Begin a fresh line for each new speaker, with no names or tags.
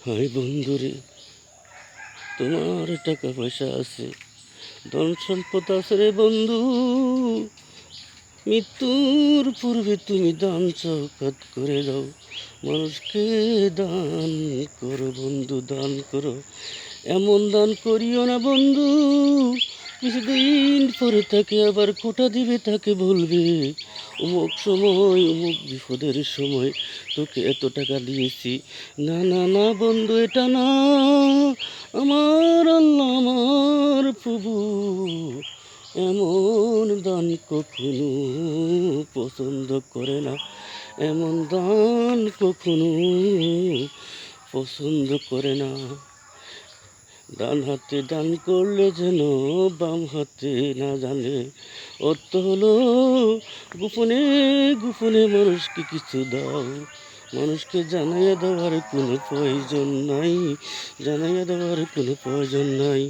হায় বন্ধুরে, তোমার টাকা পয়সা আছে, ধন সম্পদ আছে রে বন্ধু, মৃত্যুর পূর্বে তুমি দান চৌকাত করে দাও। মানুষকে দান করো বন্ধু, দান করো। এমন দান করিও না বন্ধু, কিছুদিন পরে তাকে আবার কোটা দিবে, তাকে বলবে অমুক সময় অমুক বিপদের সময় তোকে এত টাকা দিয়েছি। না না না বন্ধু, এটা না। আমার আল্লাহ, আমার প্রভু এমন দান কখনো পছন্দ করে না, এমন দান কখনো পছন্দ করে না। ডান হাতে দান করলে যেন বাম হাতে না জানে, অর্থ হলো গোপনে গোপনে মানুষকে কিছু দাও। মানুষকে জানাইয়া দেওয়ার কোনো প্রয়োজন নাই, জানাইয়া দেওয়ার কোনো প্রয়োজন নাই।